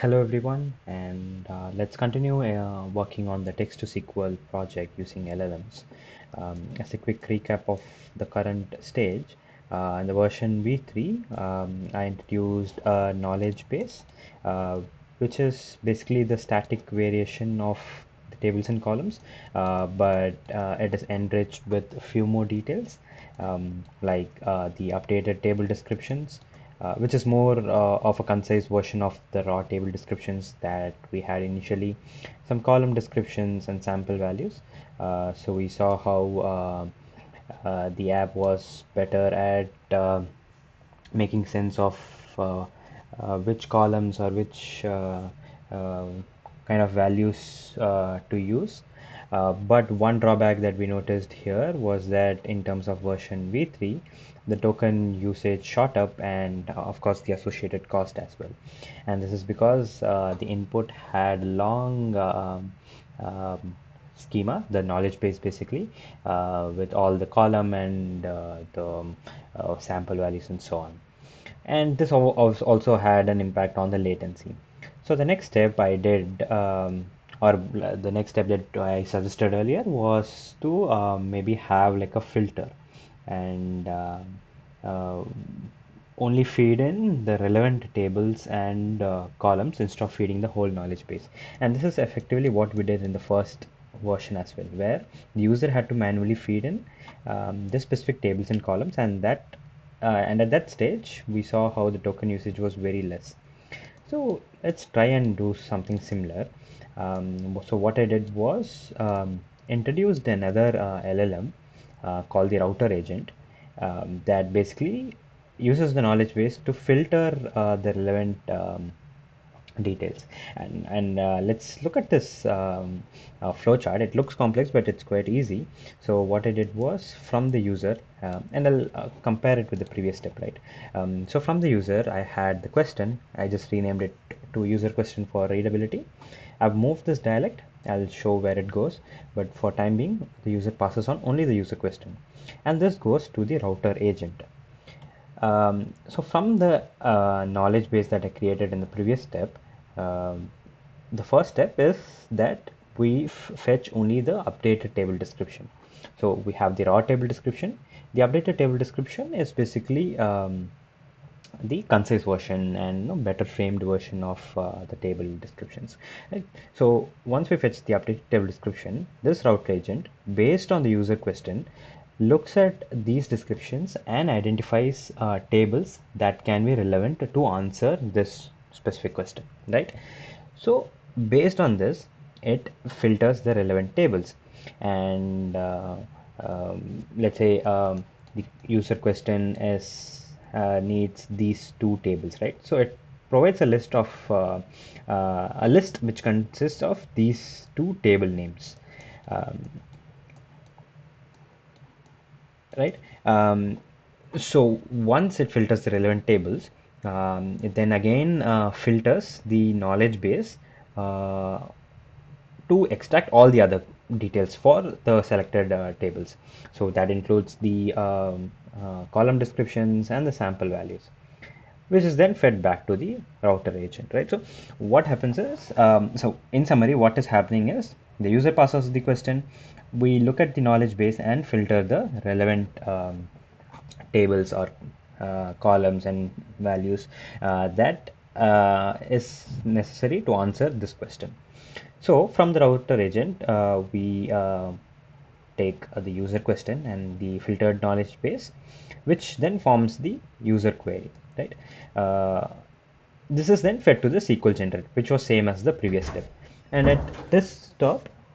Hello everyone, and let's continue working on the text to SQL project using LLMs. As a quick recap of the current stage, in the version V3, I introduced a knowledge base, uh, which is basically the static variation of the tables and columns, but it is enriched with a few more details, like the updated table descriptions, which is more of a concise version of the raw table descriptions that we had initially, some column descriptions and sample values. So we saw how the app was better at making sense of which columns or which uh, kind of values to use. But one drawback that we noticed here was that in terms of version V3, the token usage shot up and of course the associated cost as well. And this is because the input had long schema, the knowledge base basically, with all the column and the sample values and so on. And this also had an impact on the latency. So the next step I did, or the next step that I suggested earlier was to maybe have like a filter and uh, only feed in the relevant tables and columns instead of feeding the whole knowledge base. And this is effectively what we did in the first version as well, where the user had to manually feed in the specific tables and columns, and at that stage we saw how the token usage was very less. So let's try and do something similar. So what I did was introduced another LLM called the router agent that basically uses the knowledge base to filter the relevant details. And let's look at this flow chart. It looks complex, but it's quite easy. So what I did was from the user, and I'll compare it with the previous step, right? So from the user, I had the question. I just renamed it to user question for readability. I've moved this dialect. I'll show where it goes, but for time being, the user passes on only the user question, and this goes to the router agent. So from the knowledge base that I created in the previous step, um, the first step is that we fetch only the updated table description. So we have the raw table description. The updated table description is basically the concise version and better framed version of the table descriptions. Right? So once we fetch the updated table description, this route agent, based on the user question, looks at these descriptions and identifies tables that can be relevant to answer this specific question, right? So based on this, it filters the relevant tables, and let's say the user question is needs these two tables, right? So it provides a list of a list which consists of these two table names, um, right? So once it filters the relevant tables, it then again filters the knowledge base uh, to extract all the other details for the selected tables. So that includes the column descriptions and the sample values, which is then fed back to the router agent, right? So what happens is, so in summary, what is happening is the user passes the question, we look at the knowledge base and filter the relevant tables or columns and values that is necessary to answer this question. So from the router agent, we take the user question and the filtered knowledge base, which then forms the user query, right? Uh, this is then fed to the SQL generator, which was same as the previous step. And at this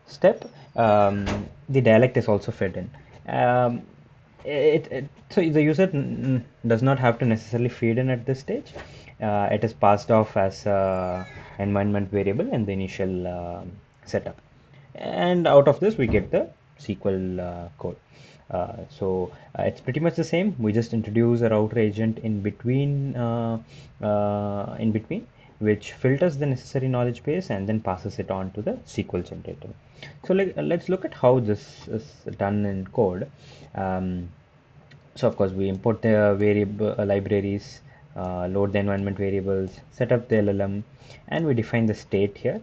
step, the dialect is also fed in. So the user does not have to necessarily feed in at this stage. It is passed off as environment variable in the initial setup, and out of this we get the SQL code. It's pretty much the same. We just introduce a router agent in between, which filters the necessary knowledge base and then passes it on to the SQL generator. So let's look at how this is done in code. So of course we import the variable libraries load the environment variables, set up the LLM, and we define the state here.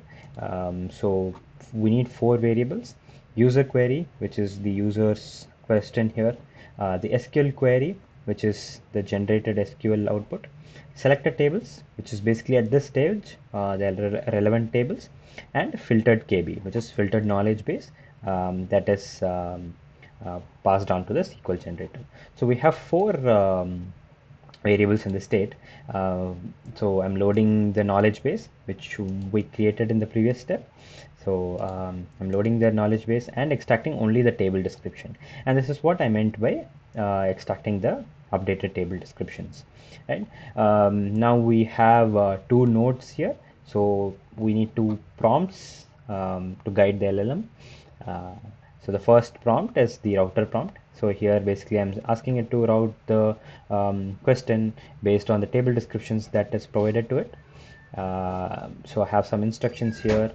So we need four variables: user query, which is the user's question here, the SQL query, which is the generated SQL output, selected tables, which is basically at this stage the relevant tables, and filtered KB, which is filtered knowledge base, that is passed on to the SQL generator. So we have four variables in the state. Uh, so I'm loading the knowledge base, which we created in the previous step. So I'm loading the knowledge base and extracting only the table description. And this is what I meant by extracting the updated table descriptions. Right. Now we have two nodes here. So we need two prompts to guide the LLM. Uh, so the first prompt is the router prompt. So here basically I'm asking it to route the question based on the table descriptions that is provided to it. So I have some instructions here,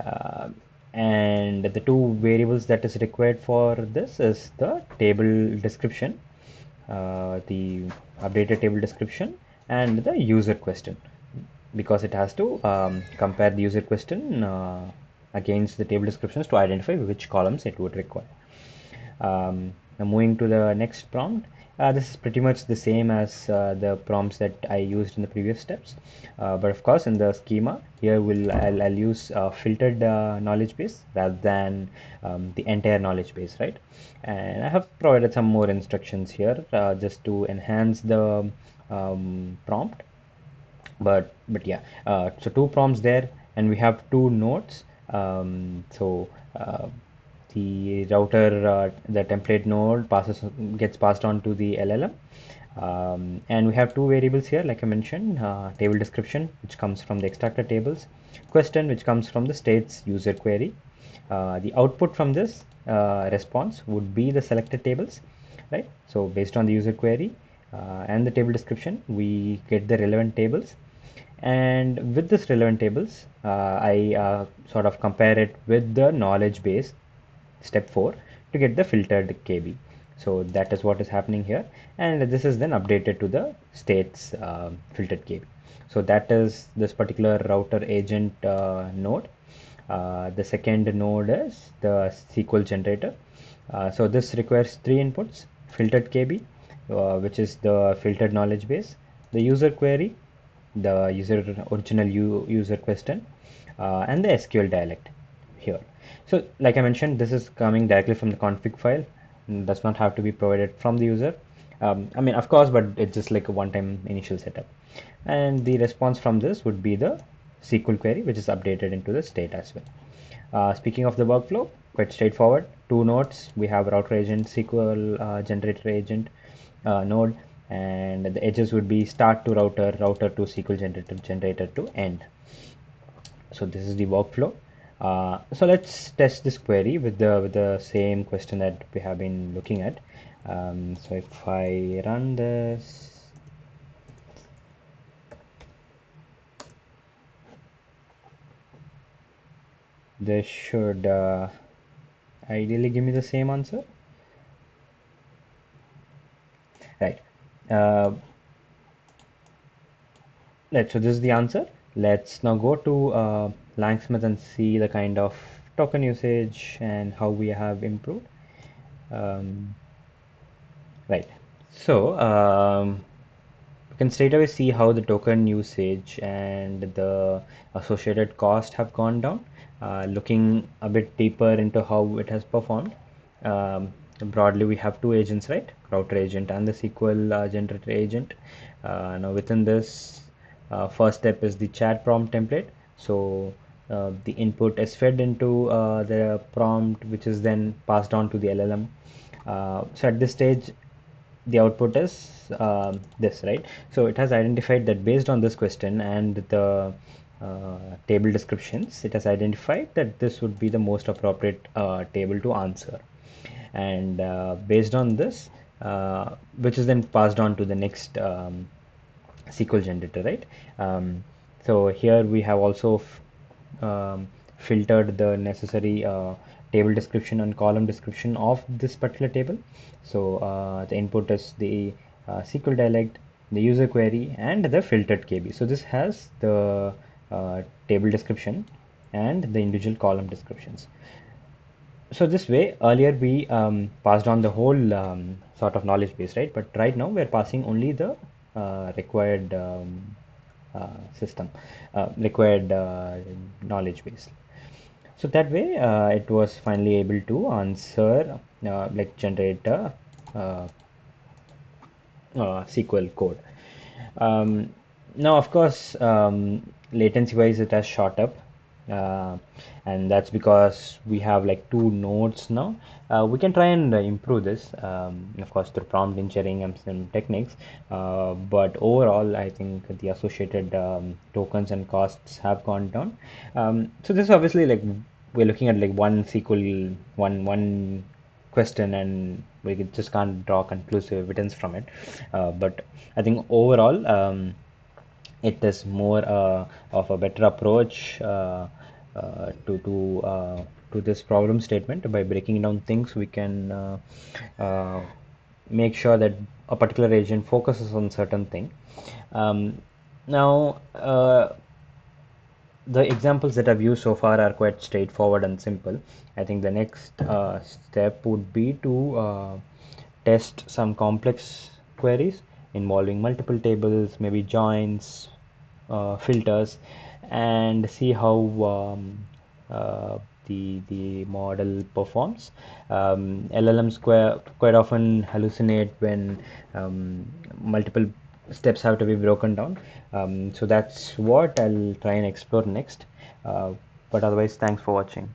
uh, and the two variables that is required for this is the table description, the updated table description, and the user question, because it has to compare the user question against the table descriptions to identify which columns it would require. Now moving to the next prompt, this is pretty much the same as the prompts that I used in the previous steps, but of course in the schema here I'll use filtered knowledge base rather than the entire knowledge base, right? And I have provided some more instructions here just to enhance the prompt. But yeah, so two prompts there, and we have two nodes. The router, the template node gets passed on to the LLM, and we have two variables here, like I mentioned: table description, which comes from the extractor tables; question, which comes from the states user query. The output from this response would be the selected tables, right? So based on the user query and the table description, we get the relevant tables, and with this relevant tables, I sort of compare it with the knowledge base, step 4, to get the filtered KB. So that is what is happening here, and this is then updated to the states filtered KB. So that is this particular router agent node. The second node is the SQL generator. So this requires three inputs: filtered KB, which is the filtered knowledge base, the user query, the original user question, and the SQL dialect here. So like I mentioned, this is coming directly from the config file, does not have to be provided from the user. I mean, of course, but it's just like a one-time initial setup. And the response from this would be the SQL query, which is updated into the state as well. Speaking of the workflow, quite straightforward. Two nodes. We have router agent, SQL generator agent node, and the edges would be start to router, router to SQL generator, generator to end. So this is the workflow. So let's test this query with the same question that we have been looking at. So if I run this, this should ideally give me the same answer, right? Uh, so this is the answer. Let's now go to Langsmith and see the kind of token usage and how we have improved. Um, right. So we can straight away see how the token usage and the associated cost have gone down. Looking a bit deeper into how it has performed. Broadly, we have two agents, right? Router agent and the SQL generator agent. Now within this, first step is the chat prompt template. So the input is fed into the prompt, which is then passed on to the LLM. So at this stage, the output is this, right? So it has identified that based on this question and the table descriptions, it has identified that this would be the most appropriate table to answer. And based on this, which is then passed on to the next SQL generator, right? So here we have also filtered the necessary table description and column description of this particular table. So the input is the SQL dialect, the user query, and the filtered KB. So this has the table description and the individual column descriptions. So this way, earlier we passed on the whole sort of knowledge base, right? But right now we're passing only the required required knowledge base. So that way, it was finally able to answer, like generate a uh, SQL code. Um, Now, of course, latency-wise, it has shot up, uh, and that's because we have like two nodes now. We can try and improve this, of course, through prompt engineering and some techniques. But overall, I think the associated tokens and costs have gone down. So this is obviously like we're looking at like one SQL, one question, and just can't draw conclusive evidence from it. But I think overall, it is more of a better approach to this problem statement. By breaking down things, we can uh, make sure that a particular agent focuses on certain thing. Now, the examples that I've used so far are quite straightforward and simple. I think the next step would be to test some complex queries involving multiple tables, maybe joins, filters, and see how uh, the model performs. LLMs quite often hallucinate when multiple steps have to be broken down. So that's what I'll try and explore next. Uh, but otherwise, thanks for watching.